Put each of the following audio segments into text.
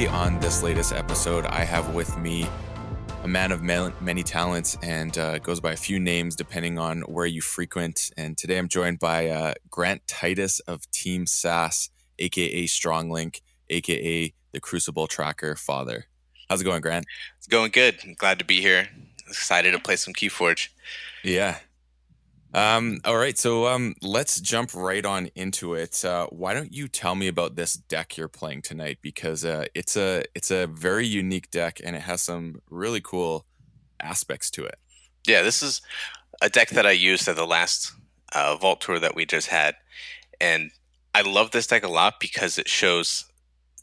today on this latest episode, I have with me a man of many talents and goes by a few names depending on where you frequent. And today I'm joined by Grant Titus of Team SAS, aka Stronglink, aka the Crucible Tracker Father. How's it going, Grant? It's going good. I'm glad to be here. Excited to play some KeyForge. Yeah. All right, so let's jump right on into it. Why don't you tell me about this deck you're playing tonight? Because it's a very unique deck and it has some really cool aspects to it. Yeah, this is a deck that I used at the last Vault Tour that we just had. And I love this deck a lot because it shows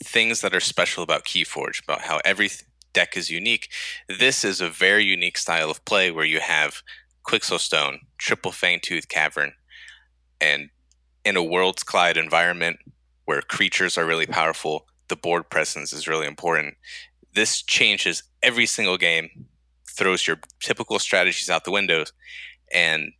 things that are special about KeyForge, about how every deck is unique. This is a very unique style of play where you have Quixelstone, Triple Fangtooth Cavern, and in a Worlds Collide environment where creatures are really powerful, the board presence is really important. This changes every single game, throws your typical strategies out the window, and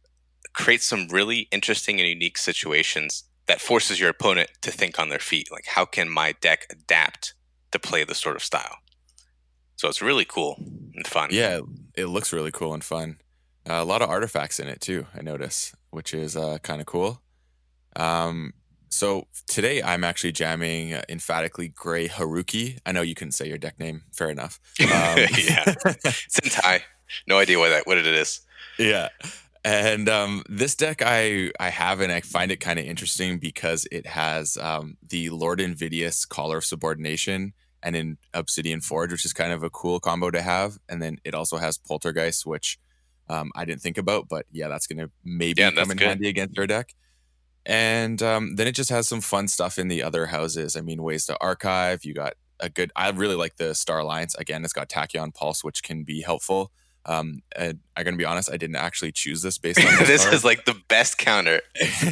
creates some really interesting and unique situations that forces your opponent to think on their feet. Like, how can my deck adapt to play this sort of style? So it's really cool and fun. Yeah, it looks really cool and fun. A lot of artifacts in it too, I notice, which is kind of cool. So today I'm actually jamming emphatically Gray Haruki. I know you couldn't say your deck name, fair enough. Yeah, Sentai. No idea what it is. Yeah. And this deck I have, and I find it kind of interesting because it has the Lord Invidious Collar of Subordination and in Obsidian Forge, which is kind of a cool combo to have. And then it also has Poltergeist, which I didn't think about, but yeah, that's going to maybe come in handy against our deck. And then it just has some fun stuff in the other houses. I mean, ways to archive. You got I really like the Star Alliance. Again, it's got Tachyon Pulse, which can be helpful. And I'm gonna be honest, I didn't actually choose this based on this. This is like the best counter.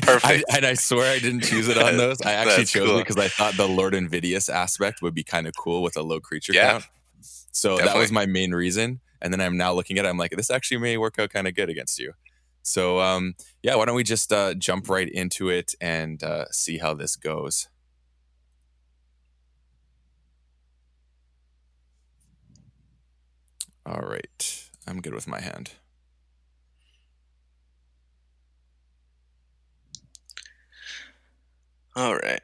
Perfect. And I swear I didn't choose it on those. I actually chose it because I thought the Lord Invidious aspect would be kind of cool with a low creature count. So definitely. That was my main reason. And then I'm now looking at it, I'm like, this actually may work out kind of good against you. So yeah, why don't we just jump right into it and see how this goes. All right. I'm good with my hand. All right.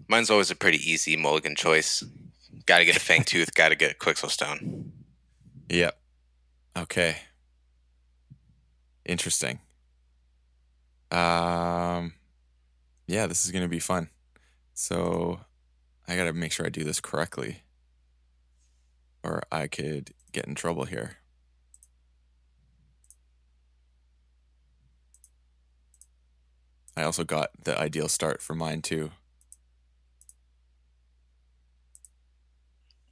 Mine's always a pretty easy mulligan choice. Got to get a Fangtooth, got to get a Quixelstone. Yep. Okay. Interesting. Yeah, this is going to be fun. So I got to make sure I do this correctly, or I could get in trouble here. I also got the ideal start for mine too.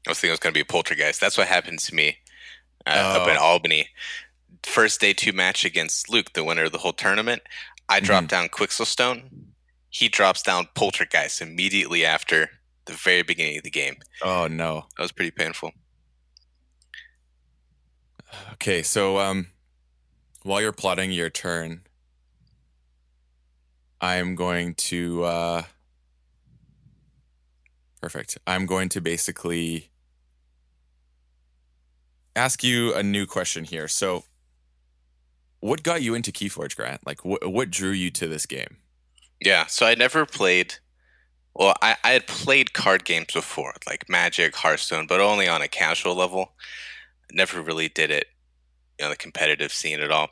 I was thinking it was going to be a Poltergeist. That's what happened to me up in Albany. First day 2 match against Luke, the winner of the whole tournament. I dropped down Quixelstone. He drops down Poltergeist immediately after the very beginning of the game. Oh, no. That was pretty painful. Okay, so while you're plotting your turn, I'm going to... Perfect. I'm going to basically ask you a new question here. So what got you into KeyForge, Grant? Like, what drew you to this game? Yeah, so I never played... Well, I had played card games before, like Magic, Hearthstone, but only on a casual level. Never really did it on the competitive scene at all.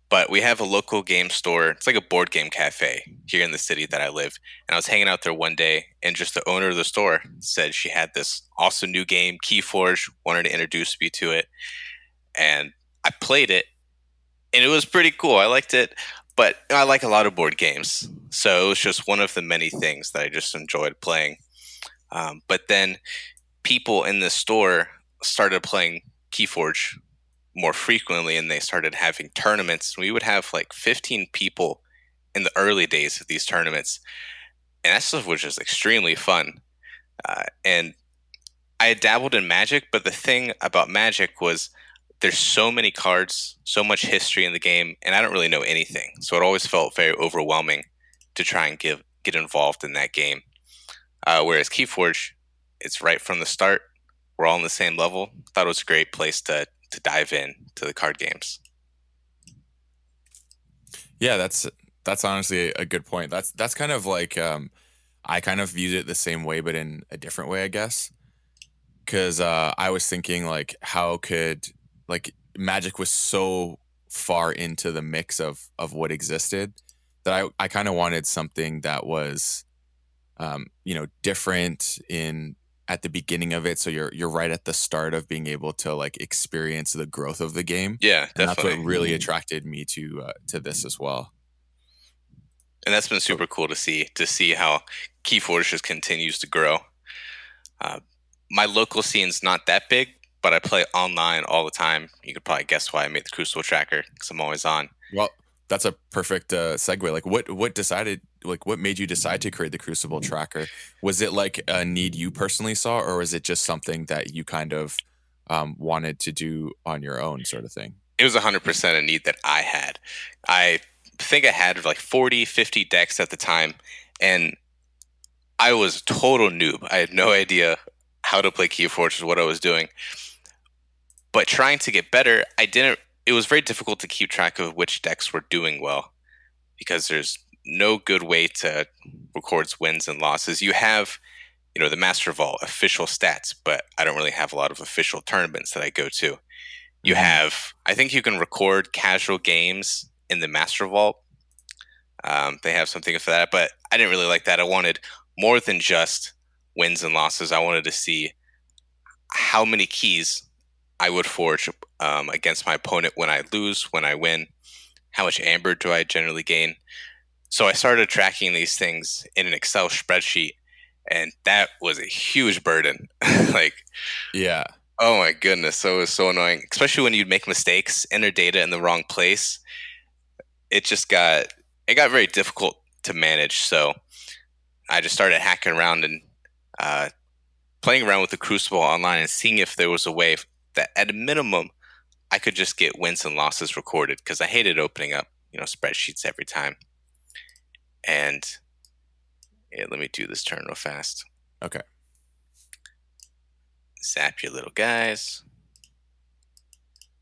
But we have a local game store. It's like a board game cafe here in the city that I live. And I was hanging out there one day, and just the owner of the store said she had this awesome new game, KeyForge, wanted to introduce me to it. And I played it, and it was pretty cool. I liked it, but I like a lot of board games. So it was just one of the many things that I just enjoyed playing. But then people in the store started playing KeyForge more frequently, and they started having tournaments. We would have like 15 people in the early days of these tournaments, and that stuff was just extremely fun. And I had dabbled in Magic, but the thing about Magic was there's so many cards, so much history in the game, and I don't really know anything. So it always felt very overwhelming to try and get involved in that game. Whereas KeyForge, It's right from the start. We're all on the same level. Thought it was a great place to dive in to the card games. Yeah, that's honestly a good point. That's kind of like I kind of viewed it the same way, but in a different way, I guess. Because I was thinking like, how could like Magic was so far into the mix of what existed that I kind of wanted something that was different in at the beginning of it, so you're right at the start of being able to like experience the growth of the game, Yeah, and that's what definitely. really attracted me to this as well. And that's been So super cool to see how KeyForge just continues to grow. Uh, my local scene's not that big, but I play online all the time. You could probably guess why I made the Crucible tracker because I'm always on. well, that's a perfect segue. Like, what made you decide to create the Crucible tracker? Was it like a need you personally saw, or was it just something that you kind of wanted to do on your own, sort of thing? It was 100% a need that I had. I think I had like 40, 50 decks at the time, and I was a total noob. I had no idea how to play KeyForge or what I was doing. But trying to get better, I didn't. It was very difficult to keep track of which decks were doing well because there's no good way to record wins and losses. You have, the Master Vault official stats, but I don't really have a lot of official tournaments that I go to. You Hmm. have, I think you can record casual games in the Master Vault. They have something for that, but I didn't really like that. I wanted more than just wins and losses. I wanted to see how many keys I would forge against my opponent when I lose, when I win, how much amber do I generally gain. So I started tracking these things in an Excel spreadsheet, and that was a huge burden. Like, Yeah. oh my goodness, so it was so annoying, especially when you'd make mistakes, enter data in the wrong place. It got very difficult to manage. So I just started hacking around and uh, playing around with the Crucible online and seeing if there was a way that, at a minimum, I could just get wins and losses recorded because I hated opening up spreadsheets every time. And yeah, let me do this turn real fast. Okay. Zap your little guys,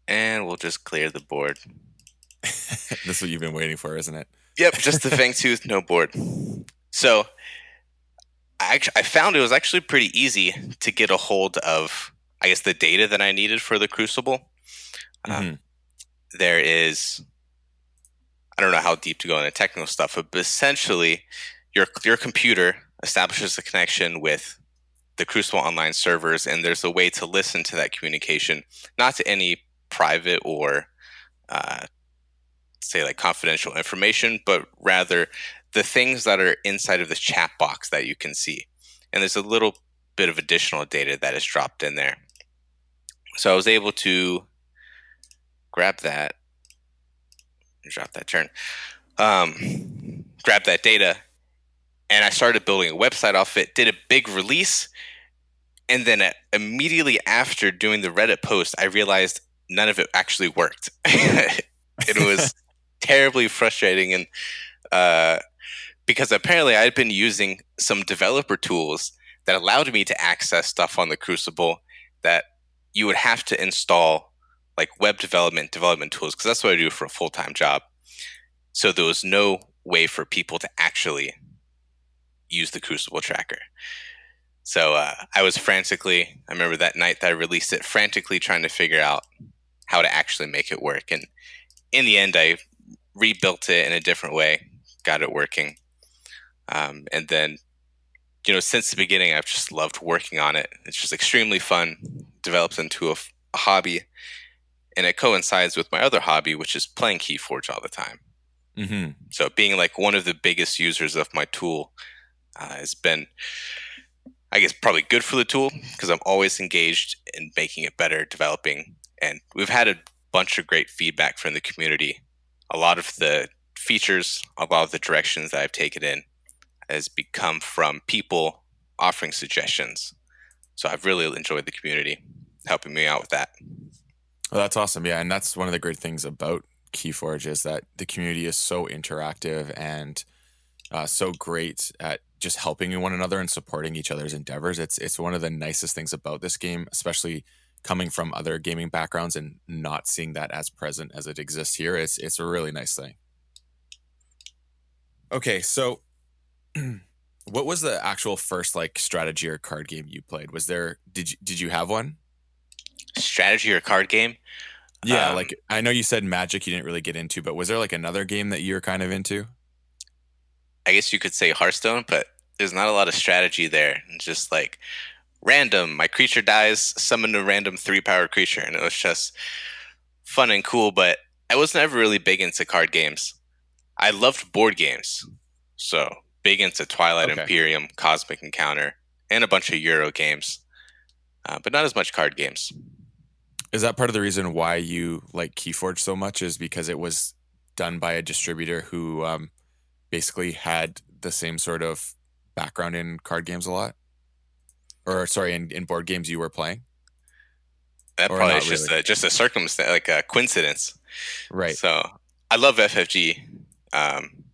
and we'll just clear the board. This is what you've been waiting for, isn't it? Yep, just the Fangtooth, no board. So I found it was actually pretty easy to get a hold of, I guess, the data that I needed for the Crucible. Um, Hmm. there is, I don't know how deep to go into technical stuff, but essentially, your computer establishes a connection with the Crucible online servers, and there's a way to listen to that communication, not to any private or uh, say like confidential information, but rather the things that are inside of this chat box that you can see. And there's a little bit of additional data that is dropped in there. So I was able to grab that, drop that turn, grab that data, and I started building a website off it, did a big release, and then immediately after doing the Reddit post, I realized none of it actually worked. It was terribly frustrating, and uh, because apparently I had been using some developer tools that allowed me to access stuff on the Crucible that you would have to install, like web development tools, because that's what I do for a full-time job. So there was no way for people to actually use the Crucible tracker. So I was frantically, I remember that night that I released it, frantically trying to figure out how to actually make it work. And in the end, I rebuilt it in a different way, got it working. And then, since the beginning, I've just loved working on it. It's just extremely fun, develops into a hobby, and it coincides with my other hobby, which is playing KeyForge all the time. Hmm. So being like one of the biggest users of my tool has been, I guess, probably good for the tool because I'm always engaged in making it better, developing. And we've had a bunch of great feedback from the community. A lot of the features, a lot of the directions that I've taken in has become from people offering suggestions. So I've really enjoyed the community helping me out with that. Well, that's awesome. Yeah, and that's one of the great things about KeyForge is that the community is so interactive, and so great at just helping one another and supporting each other's endeavors. It's one of the nicest things about this game, especially coming from other gaming backgrounds and not seeing that as present as it exists here. It's a really nice thing. Okay, so what was the actual first like strategy or card game you played? Was there did you have one? Strategy or card game? Yeah, Um, like I know you said Magic you didn't really get into, but was there like another game that you were kind of into? I guess you could say Hearthstone, but there's not a lot of strategy there. It's just like random. My creature dies, summon a random 3 power creature, and it was just fun and cool. But I was never really big into card games. I loved board games, so big into Twilight Okay. Imperium, Cosmic Encounter, and a bunch of Euro games, but not as much card games. Is that part of the reason why you like KeyForge so much is because it was done by a distributor who basically had the same sort of background in card games a lot? Or sorry, in board games you were playing? That Or probably not is really? just a circumstance, like a coincidence. Right. So I love FFG. Um,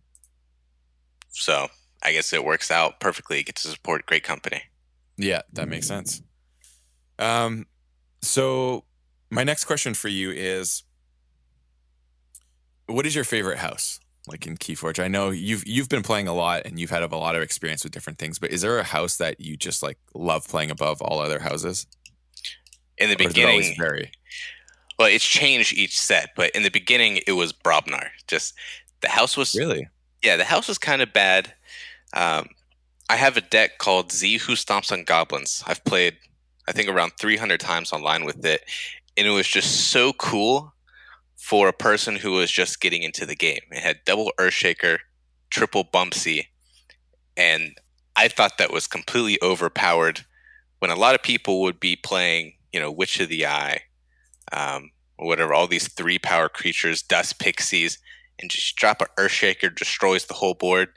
so I guess it works out perfectly. You get to support great company. Yeah, that makes sense. Um, so my next question for you is what is your favorite house? Like in KeyForge? I know you've been playing a lot and you've had a lot of experience with different things, but is there a house that you just like love playing above all other houses? In the Or does it always beginning, vary? well, it's changed each set, but in the beginning, it was Brobnar. Just the house was, Really? yeah, the house was kind of bad. Um, I have a deck called Z Who Stomps on Goblins. I've played, I think, around 300 times online with it, and it was just so cool for a person who was just getting into the game. It had double Earthshaker, triple Bumpsy, and I thought that was completely overpowered when a lot of people would be playing, Witch of the Eye, or whatever, all these 3 power creatures, Dust Pixies, and just drop a Earthshaker, destroys the whole board.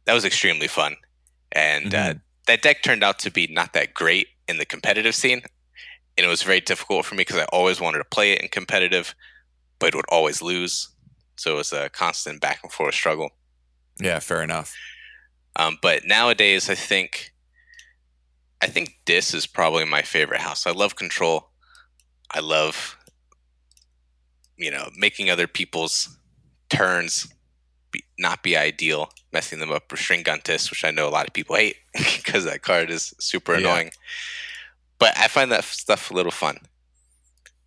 That was extremely fun. And Hmm. that deck turned out to be not that great in the competitive scene. And it was very difficult for me because I always wanted to play it in competitive, but it would always lose. So it was a constant back and forth struggle. Yeah, fair enough. But nowadays, I think this is probably my favorite house. I love control. I love, making other people's turns not be ideal, messing them up with Stringuntis, which I know a lot of people hate because that card is super Yeah. annoying. But I find that stuff a little fun.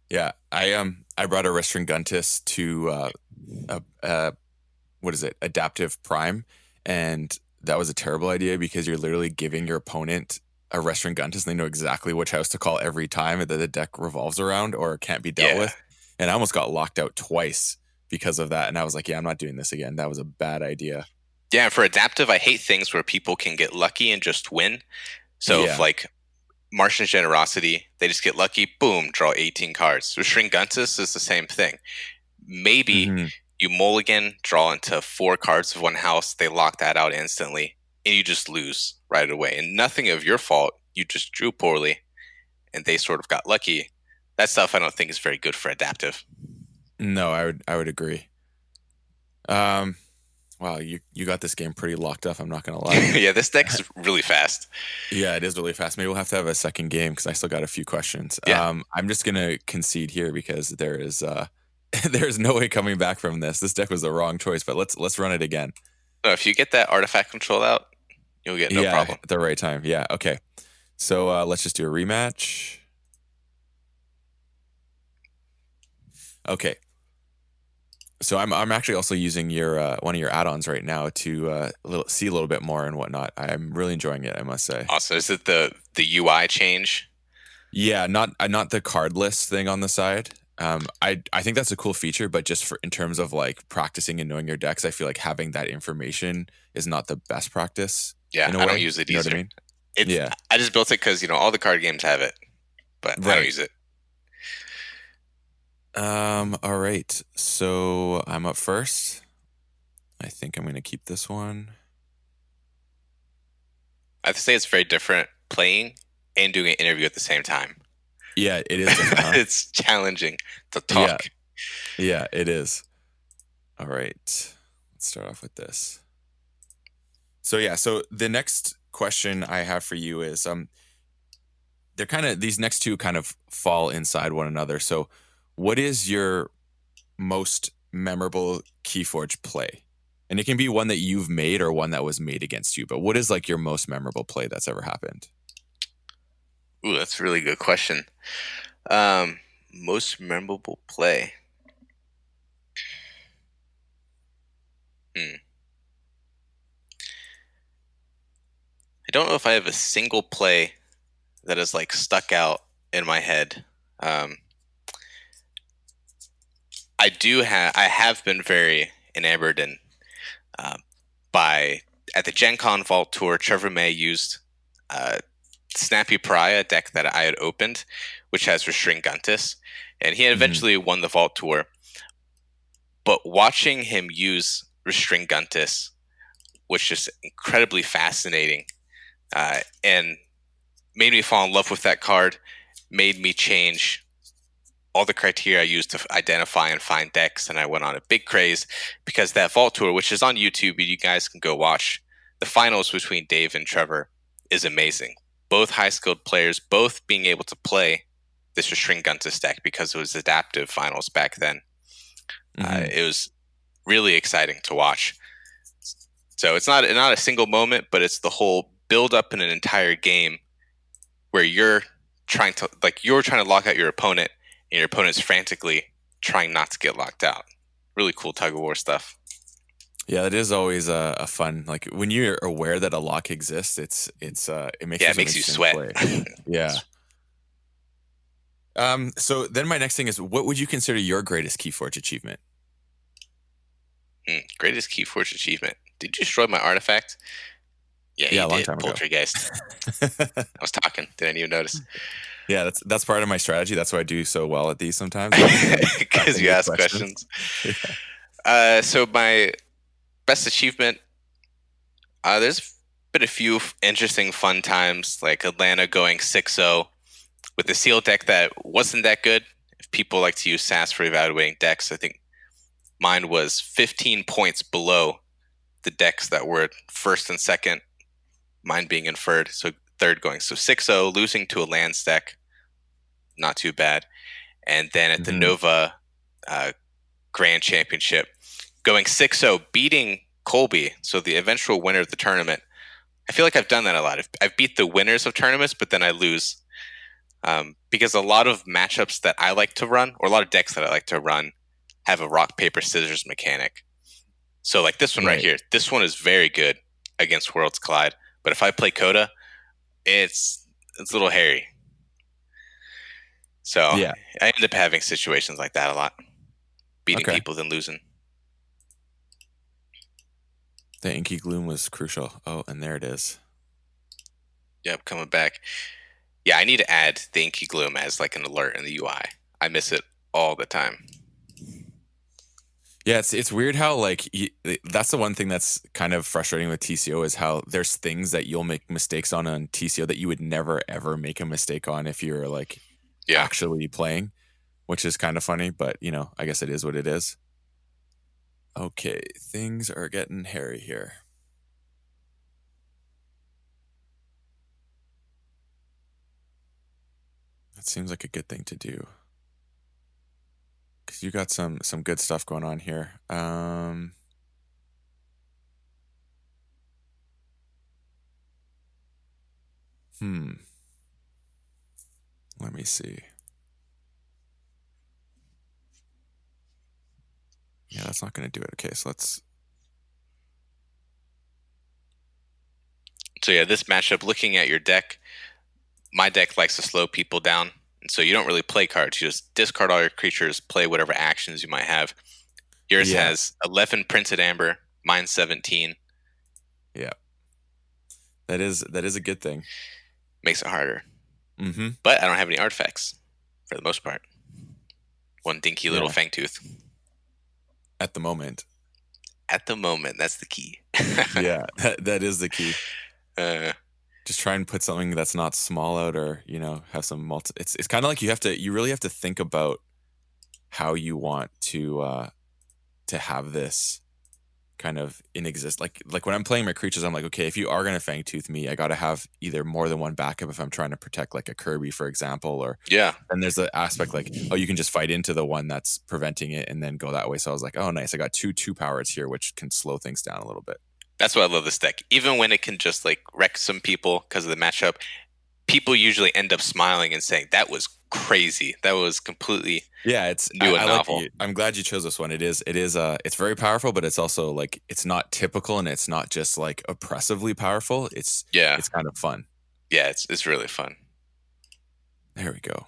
Yeah. I brought a Restringuntis to what is it? Adaptive Prime. And that was a terrible idea because you're literally giving your opponent a Restringuntis and they know exactly which house to call every time that the deck revolves around or can't be dealt Yeah. with. And I almost got locked out twice because of that. And I was like, yeah, I'm not doing this again. That was a bad idea. Yeah, and for adaptive, I hate things where people can get lucky and just win. So if Yeah. like Martian Generosity, they just get lucky, boom, draw 18 cards. So Stringuntis is the same thing. Maybe Hmm. you mulligan, draw into 4 cards of one house, they lock that out instantly, and you just lose right away. And nothing of your fault. You just drew poorly, and they sort of got lucky. That stuff I don't think is very good for adaptive. No, I would agree. Um, wow, you got this game pretty locked up. I'm not gonna lie. Yeah, this deck's really fast. Yeah, it is really fast. Maybe we'll have to have a second game because I still got a few questions. Yeah. I'm just gonna concede here because there is there's no way coming back from this. This deck was the wrong choice, but let's run it again. No, if you get that artifact control out, you'll get no Yeah, problem. at the right time. Yeah, okay. So let's just do a rematch. Okay. So I'm actually also using your one of your add-ons right now to see a little bit more and whatnot. I'm really enjoying it, I must say. Also, is it the UI change? Yeah, not the card list thing on the side. I think that's a cool feature, but just for in terms of like practicing and knowing your decks, I feel like having that information is not the best practice Yeah, in a I don't way. use it You know what I either. mean? It's Yeah. I just built it because all the card games have it, but I don't Right. use it. All right. So I'm up first. I think I'm gonna keep this one. I have to say it's very different playing and doing an interview at the same time. Yeah, it is different, huh? It's challenging to Yeah, talk. yeah, it is. All right. Let's start off with this. So yeah, so the next question I have for you is they're kind of these next two kind of fall inside one another. So what is your most memorable KeyForge play? And it can be one that you've made or one that was made against you, but what is like your most memorable play that's ever happened? Ooh, that's a really good question. Um, Most memorable play. Hmm. I don't know if I have a single play that is like stuck out in my head. Um, I have been very enamored in uh, by at the Gen Con Vault Tour. Trevor May used uh, Snappy Pariah, a deck that I had opened, which has Restringuntus, and he had Hmm. eventually won the Vault Tour. But watching him use Restringuntus was just incredibly fascinating, and made me fall in love with that card. Made me change all the criteria I used to identify and find decks, and I went on a big craze because that Vault Tour, which is on YouTube, you guys can go watch the finals between Dave and Trevor, is amazing. Both high skilled players, both being able to play this Restringuntus deck because it was adaptive finals back then. Hmm. It was really exciting to watch. So it's not a single moment, but it's the whole build up in an entire game where you're trying to lock out your opponent, and your opponent's frantically trying not to get locked out. Really cool tug of war stuff. Yeah, that is always a fun, like when you're aware that a lock exists, it makes Yeah, for it some makes you interesting sweat. play. Yeah. So then my next thing is, what would you consider your greatest KeyForge achievement? Greatest KeyForge achievement. Did you destroy my artifact? Yeah, Yeah, you a long did. time ago. Poltergeist. I was talking. Didn't even notice. Yeah, that's part of my strategy. That's why I do so well at these sometimes. Is because I'm Because crafting you good ask questions. questions. Yeah. So my best achievement. There's been a few interesting, fun times, like Atlanta going 6-0 with the seal deck that wasn't that good. If people like to use SAS for evaluating decks, I think mine was 15 points below the decks that were first and second, mine being inferred, so third going. So 6-0, losing to a lands deck, not too bad. And then at the Hmm. Nova uh, Grand Championship, going 6-0, beating Colby, so the eventual winner of the tournament. I feel like I've done that a lot. I've beat the winners of tournaments, but then I lose. Because a lot of matchups that I like to run, or a lot of decks that I like to run, have a rock, paper, scissors mechanic. So, like this one right Right. here, this one is very good against Worlds Collide. But if I play Coda, it's a little hairy. So Yeah. I end up having situations like that a lot, beating Okay. people then losing. The inky gloom was crucial. Oh, and there it is. Yep, coming back. Yeah, I need to add the Inky Gloom as like an alert in the UI. I miss it all the time. Yeah, it's weird how like that's the one thing that's kind of frustrating with TCO is how there's things that you'll make mistakes on TCO that you would never ever make a mistake on if you're like Yeah. actually playing, which is kind of funny, but I guess it is what it is. Okay, things are getting hairy here. That seems like a good thing to do. Cuz you got some good stuff going on here. Hmm. Let me see. Yeah, that's not going to do it. Okay, so let's. So yeah, this matchup, looking at your deck, my deck likes to slow people down. And so you don't really play cards. You just discard all your creatures, play whatever actions you might have. Yours Yeah, has 11 printed amber, mine 17. yeah. That is a good thing. Makes it harder. Mm-hmm. But I don't have any artifacts for the most part. One dinky little Yeah. fangtooth. At the moment. At the moment, that's the key. Yeah, that is the key. uh, Just try and put something that's not small out, or have some multi. It's kind of like you really have to think about how you want to have this kind of in exist. Like when I'm playing my creatures, I'm like, okay, if you are gonna Fangtooth me, I gotta have either more than one backup if I'm trying to protect like a Kirby, for example, or Yeah, and there's the aspect like, oh, you can just fight into the one that's preventing it and then go that way. So I was like, oh, nice, I got two powers here, which can slow things down a little bit. that's why I love this deck. Even when it can just like wreck some people because of the matchup, people usually end up smiling and saying that was crazy. That was completely Yeah, new and I like novel. I'm glad you chose this one. It's very powerful, but it's also like it's not typical and it's not just like oppressively powerful. Yeah, It's kind of fun. yeah, it's really fun. There we go.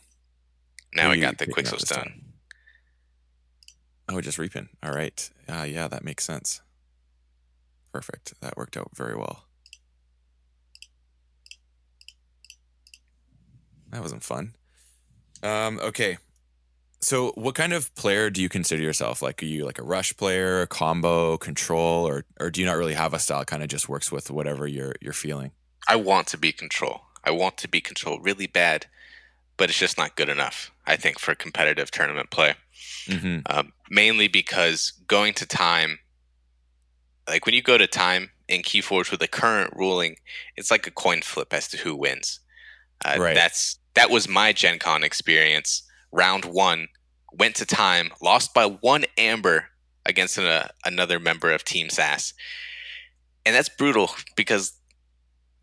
Who Now are I you got the picking up Quixos this done. time? Oh, just reaping. All right. Yeah, that makes sense. Perfect. That worked out very well. That wasn't fun. Okay. So what kind of player do you consider yourself? Like, are you like a rush player, a combo, control, or do you not really have a style? It kind of just works with whatever you're feeling. I want to be control. I want to be control really bad, but it's just not good enough, I think, for competitive tournament play. Mm-hmm. Mainly because going to time, like when you go to time in KeyForge with the current ruling, it's like a coin flip as to who wins. Right. That was my Gen Con experience. Round one, went to time, lost by one amber against another member of Team SAS, and that's brutal because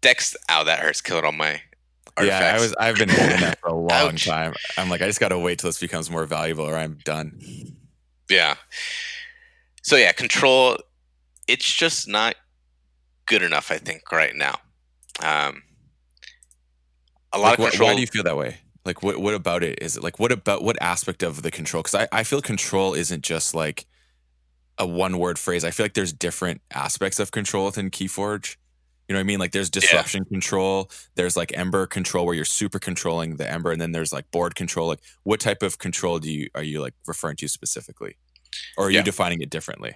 decks. Ow, that hurts. Killed all my Yeah, artifacts. I've been holding that for a long Ouch. time. I'm like, I just gotta wait till this becomes more valuable or I'm done. Yeah. So yeah, control. It's just not good enough. I think right now. Um, a lot Like of why do control. you feel that way? Like what about it? Is it like what aspect of the control? Because I feel control isn't just like a one word phrase. I feel like there's different aspects of control within Keyforge. You know what I mean? Like there's Yeah. disruption control, there's like ember control where you're super controlling the ember, and then there's like board control. Like what type of control are you like referring to specifically? Or are you Yeah. defining it differently?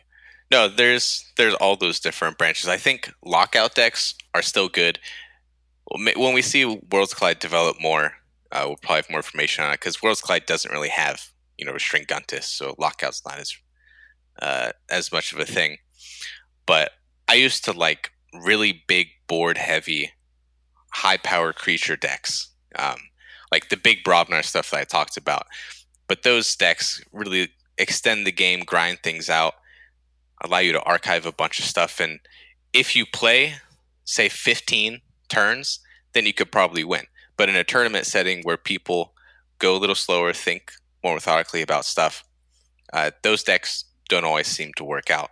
No, there's all those different branches. I think lockout decks are still good. When we see Worlds Collide develop more, we'll probably have more information on it because Worlds Collide doesn't really have Restraint Guntus, so lockout's not as much of a thing. But I used to like really big board heavy, high power creature decks, like the big Brobnar stuff that I talked about. But those decks really extend the game, grind things out, allow you to archive a bunch of stuff, and if you play, say 15 turns, then you could probably win. But in a tournament setting where people go a little slower, think more methodically about stuff, those decks don't always seem to work out.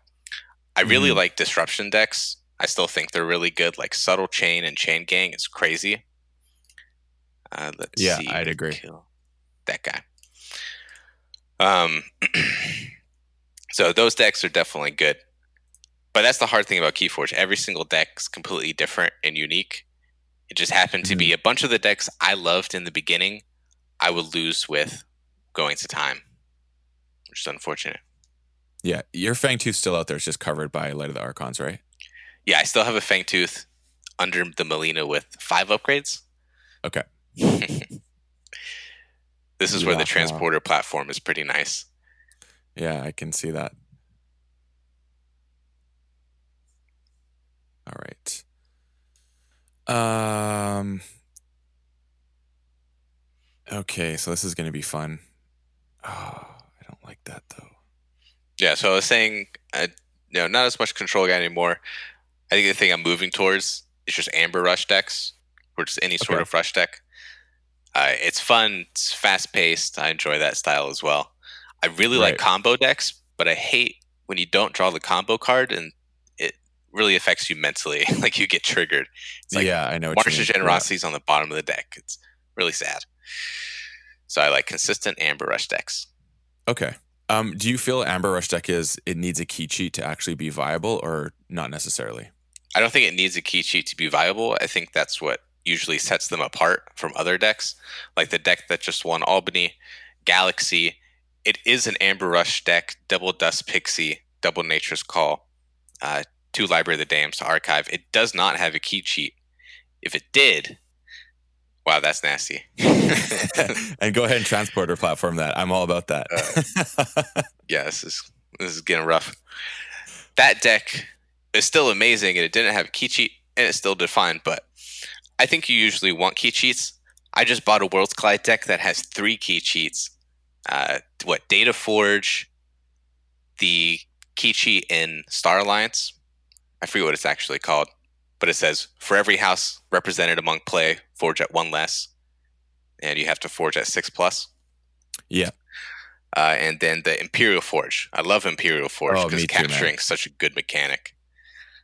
I really Hmm. like disruption decks. I still think they're really good. Like Subtle Chain and Chain Gang is crazy. Let's Yeah, see, I'd agree. kill that guy. Um, so those decks are definitely good. But that's the hard thing about KeyForge. Every single deck is completely different and unique. It just happened to Mhm. be a bunch of the decks I loved in the beginning, I would lose with going to time, which is unfortunate. Yeah, your Fangtooth's still out there. It's just covered by Light of the Archons, right? Yeah, I still have a Fangtooth under the Melina with 5 upgrades. Okay. This is where the Yeah. transporter platform is pretty nice. Yeah, I can see that. All right. Okay, so this is going to be fun. Oh, I don't like that though. Yeah, so I was saying, not as much control guy anymore. I think the thing I'm moving towards is just Amber Rush decks, or just any sort Okay. of Rush deck. It's fun, it's fast paced. I enjoy that style as well. I really like Right. combo decks, but I hate when you don't draw the combo card and it really affects you mentally. Like you get triggered. It's like Yeah, I know what you March of mean. Yeah. Generosity is on the bottom of the deck. It's really sad. So I like consistent Amber Rush decks. Okay. Do you feel Amber Rush deck it needs a key cheat to actually be viable or not necessarily? I don't think it needs a key cheat to be viable. I think that's what usually sets them apart from other decks. Like the deck that just won Albany, Galaxy. It is an Amber Rush deck, double Dust Pixie, double Nature's Call, 2 Library of the Dams to archive. It does not have a key cheat. If it did, wow, that's nasty. And go ahead and transporter platform that. I'm all about that. Yeah, this is getting rough. that deck is still amazing, and it didn't have a key cheat, and it still did fine. But I think you usually want key cheats. I just bought a Worlds Collide deck that has 3 key cheats. Data Forge, the key cheat in Star Alliance. I forget what it's actually called, but it says for every house represented among play, forge at 1 less, and you have to forge at 6 plus. Yeah. And then the Imperial Forge. I love Imperial Forge Oh, because me too, man. capturing such a good mechanic.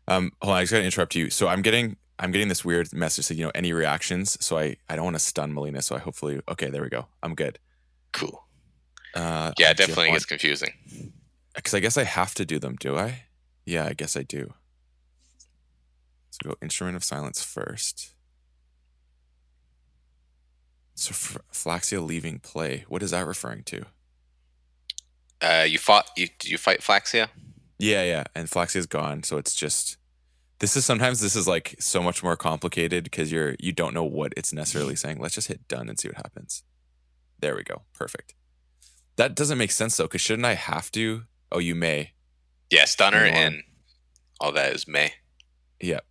Hold on, I just gotta interrupt you. So I'm getting this weird message saying, any reactions. So I don't want to stun Melina. So I hopefully, okay, there we go. I'm good. Cool. I Yeah, it just definitely want, gets confusing. because I guess I have to do them, do I? Yeah, I guess I do. So go Instrument of Silence first. So Flaxia leaving play. What is that referring to? You fight Flaxia? Yeah, and Flaxia's gone. So it's just this is like so much more complicated because you don't know what it's necessarily saying. Let's just hit done and see what happens. There we go. Perfect. That doesn't make sense though, because shouldn't I have to? Oh, you may. Yeah, Stunner Main one. and all that is May. Yeah.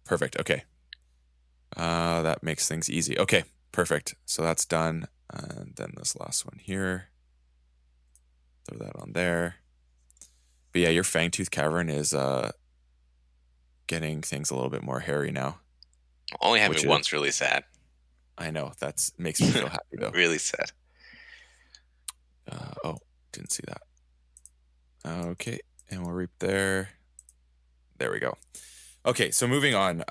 Perfect. Okay. That makes things easy. Okay. Perfect. So that's done. And then this last one here. Throw that on there. But yeah, your Fangtooth Cavern is getting things a little bit more hairy now. Only Which having is, one's really sad. I know, that's makes me feel happy though. Really sad. Oh, didn't see that. Okay, and we'll reap there. There we go. Okay, so moving on.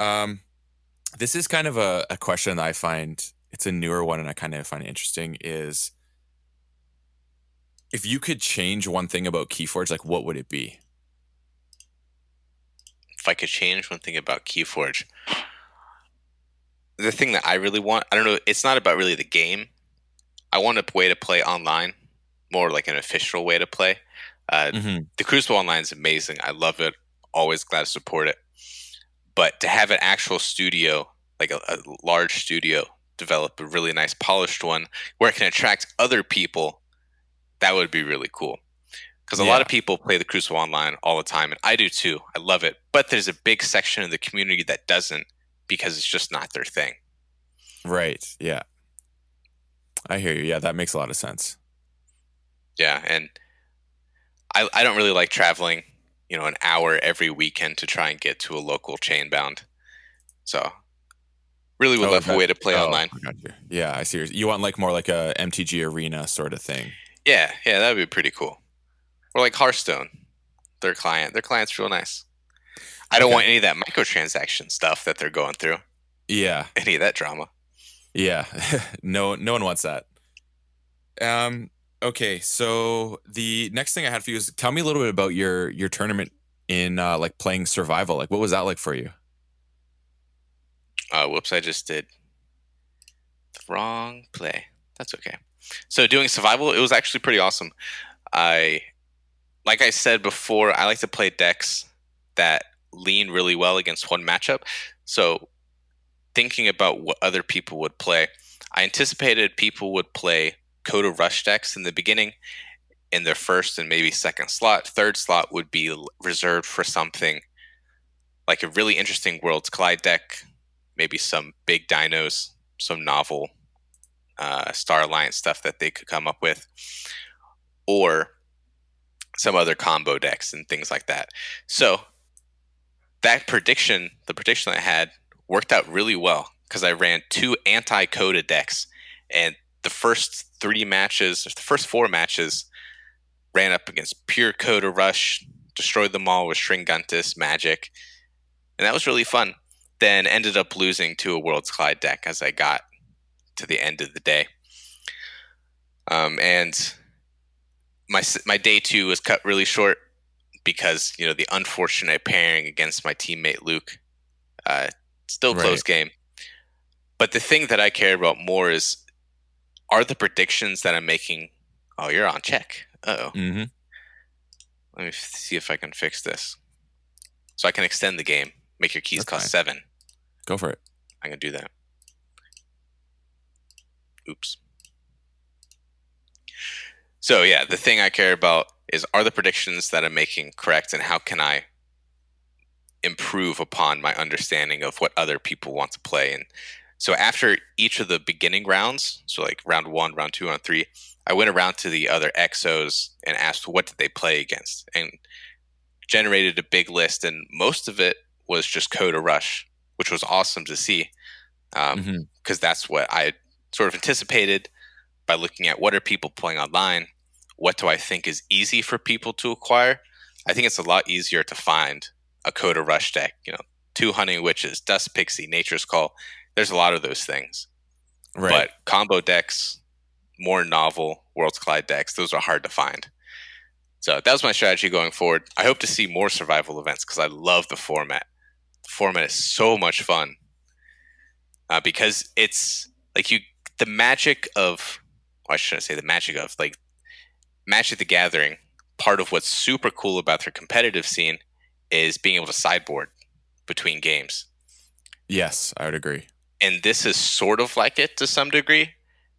This is kind of a question that I find, it's a newer one and I kind of find it interesting, is if you could change one thing about KeyForge, like what would it be? If I could change one thing about KeyForge, the thing that I really want, I don't know, it's not about really the game. I want a way to play online, more like an official way to play. Mm-hmm. The Crucible Online is amazing. I love it. Always glad to support it. But to have an actual studio, like a large studio, develop a really nice polished one where it can attract other people, that would be really cool. Because a lot Yeah, of people play the Crucible Online all the time, and I do too. I love it. But there's a big section of the community that doesn't because it's just not their thing. right. Yeah, I hear you. Yeah, that makes a lot of sense. Yeah, and I don't really like traveling, an hour every weekend to try and get to a local chain bound. So really would Oh, love a that. way to play Oh, online. I got you. Yeah, I see. You want like more like a MTG arena sort of thing. Yeah, that'd be pretty cool. Or like Hearthstone, their client's real nice. I don't Okay. want any of that microtransaction stuff that they're going through. Yeah, Any of that drama. yeah. No one wants that. Um. Okay, so the next thing I had for you is tell me a little bit about your tournament in like playing survival. Like, what was that like for you? Whoops, I just did the wrong play. That's okay. So doing survival, it was actually pretty awesome. I Like I said before, I like to play decks that lean really well against one matchup. So thinking about what other people would play, I anticipated people would play Coda Rush decks in the beginning in their first and maybe second slot. Third slot would be reserved for something like a really interesting Worlds Collide deck, maybe some big dinos, some novel Star Alliance stuff that they could come up with, or some other combo decks and things like that. So the prediction I had, worked out really well because I ran 2 anti-Coda decks, and the first 4 matches, ran up against pure Coda Rush, destroyed them all with Stringuntus, Magic, and that was really fun. Then ended up losing to a Worlds Collide deck as I got to the end of the day. And my day 2 was cut really short because the unfortunate pairing against my teammate Luke. Still close Right. game. But the thing that I care about more is, are the predictions that I'm making. Oh, you're on check. Oh, Mm-hmm. let me see if I can fix this. So I can extend the game. Make your keys That's cost fine. 7. Go for it. I'm gonna do that. Oops. So yeah, the thing I care about is, are the predictions that I'm making correct, and how can I improve upon my understanding of what other people want to play. And so after each of the beginning rounds, so like round one, round two, round three, I went around to the other exos and asked what did they play against, and generated a big list. And most of it was just Coda Rush, which was awesome to see, Hmm. because that's what I sort of anticipated by looking at what are people playing online. What do I think is easy for people to acquire? I think it's a lot easier to find a Coda Rush deck. Two Hunting Witches, Dust Pixie, Nature's Call. There's a lot of those things. Right. But combo decks, more novel Worlds Collide decks, those are hard to find. So that was my strategy going forward. I hope to see more survival events because I love the format. The format is so much fun, because it's like the magic of, well, I shouldn't say the magic of, like Magic the Gathering. Part of what's super cool about their competitive scene is being able to sideboard between games. Yes, I would agree. And this is sort of like it to some degree.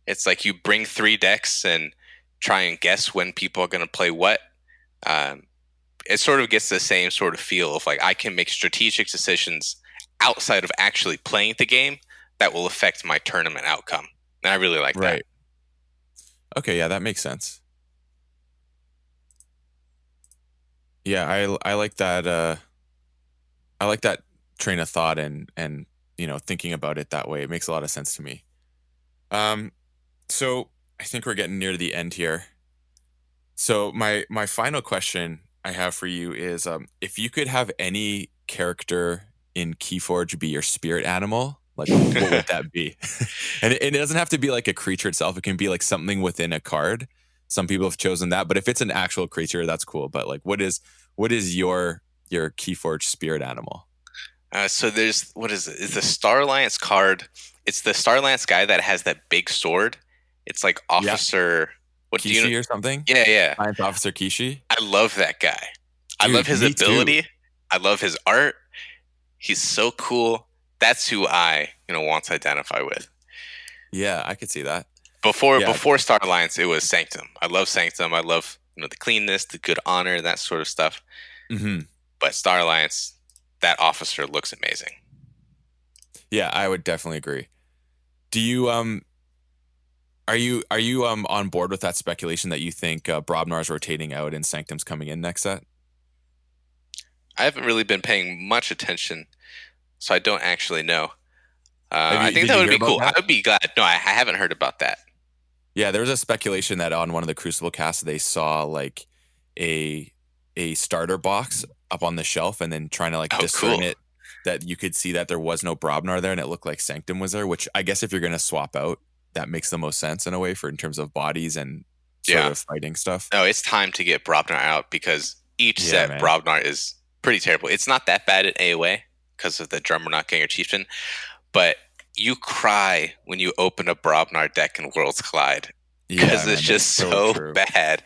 It's like you bring three decks and try and guess when people are going to play what. Um, it sort of gets the same sort of feel of like I can make strategic decisions outside of actually playing the game that will affect my tournament outcome. And I really like that. Right. Okay, yeah, that makes sense. Yeah, I like that I like that train of thought and thinking about it that way. It makes a lot of sense to me. Um so I think we're getting near the end here. So my final question I have for you is if you could have any character in KeyForge be your spirit animal, like what would that be? And it doesn't have to be like a creature itself. It can be like something within a card. Some people have chosen that, but if it's an actual creature, that's cool. But like what is your KeyForge spirit animal? So there's, what is it? It's the Star Alliance card. It's the Star Alliance guy that has that big sword. It's like Yeah, Officer. What do you know? Kishi or something? Yeah, yeah. Science Officer Kishi? I love that guy. I love Dude, his me too. ability. I love his art. He's so cool. That's who I, want to identify with. Yeah, I could see that. Before Yeah. before Star Alliance, it was Sanctum. I love Sanctum. I love the cleanness, the good honor, that sort of stuff. Hmm. But Star Alliance, that officer looks amazing. Yeah, I would definitely agree. Do you are you on board with that speculation that you think Brobnar's rotating out and Sanctum's coming in next set? I haven't really been paying much attention, so I don't actually know. Have I you think did that you would hear be about cool. I that? would be glad. No, I haven't heard about that. Yeah, there was a speculation that on one of the Crucible casts they saw like a starter box up on the shelf and then trying to like Oh, discern cool. it that you could see that there was no Brobnar there and it looked like Sanctum was there, which I guess if you're gonna swap out, that makes the most sense in a way for in terms of bodies and sort Yeah. of fighting stuff. No, it's time to get Brobnar out because each Yeah, set man. Brobnar is pretty terrible. It's not that bad at AOA because of the drummer not getting your chieftain, but you cry when you open a Brobnar deck in Worlds Collide Yeah, because it's man, that's just so so true. bad.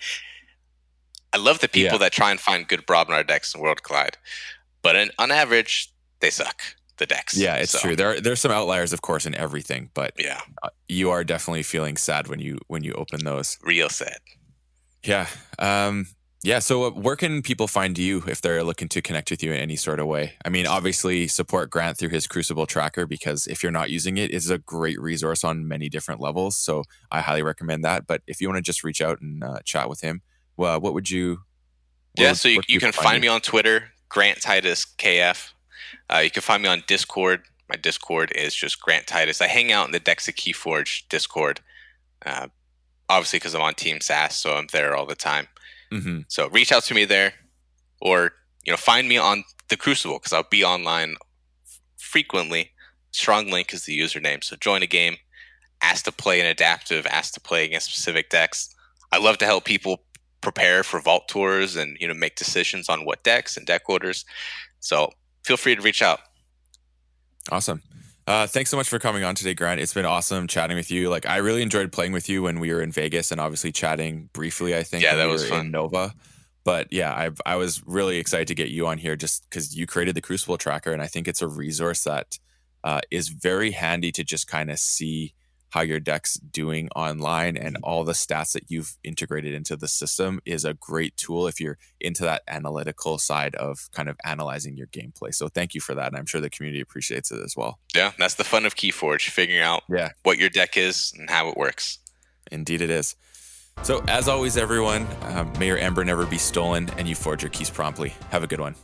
I love the Yeah. people that try and find good Brobnar decks in World Collide, but on average, they suck, the decks. Yeah, it's So, true. There's some outliers, of course, in everything, but yeah, you are definitely feeling sad when you open those. real sad. Yeah. Yeah. So, where can people find you if they're looking to connect with you in any sort of way? I mean, obviously, support Grant through his Crucible tracker because if you're not using it, it's a great resource on many different levels. So, I highly recommend that. But if you want to just reach out and chat with him, well, what would you? Yeah, so Where can you people can find find you? me on Twitter, Grant Titus KF. You can find me on Discord. My Discord is just Grant Titus. I hang out in the Dexa Keyforge Discord, uh, obviously because I'm on Team SAS, so I'm there all the time. Hmm. So reach out to me there, or find me on the Crucible because I'll be online frequently. Strong Link is the username. So join a game, ask to play an adaptive, ask to play against specific decks. I love to help people prepare for vault tours and make decisions on what decks and deck orders. So feel free to reach out. Awesome. Thanks so much for coming on today, Grant. It's been awesome chatting with you. Like, I really enjoyed playing with you when we were in Vegas and obviously chatting briefly, I think, Yeah, when that we was were fun. in Nova. But yeah, I was really excited to get you on here just because you created the Crucible tracker. And I think it's a resource that is very handy to just kind of see how your deck's doing online, and all the stats that you've integrated into the system is a great tool if you're into that analytical side of kind of analyzing your gameplay. So thank you for that. And I'm sure the community appreciates it as well. Yeah, that's the fun of KeyForge, figuring out Yeah, what your deck is and how it works. indeed it is. So as always, everyone, may your ember never be stolen and you forge your keys promptly. Have a good one.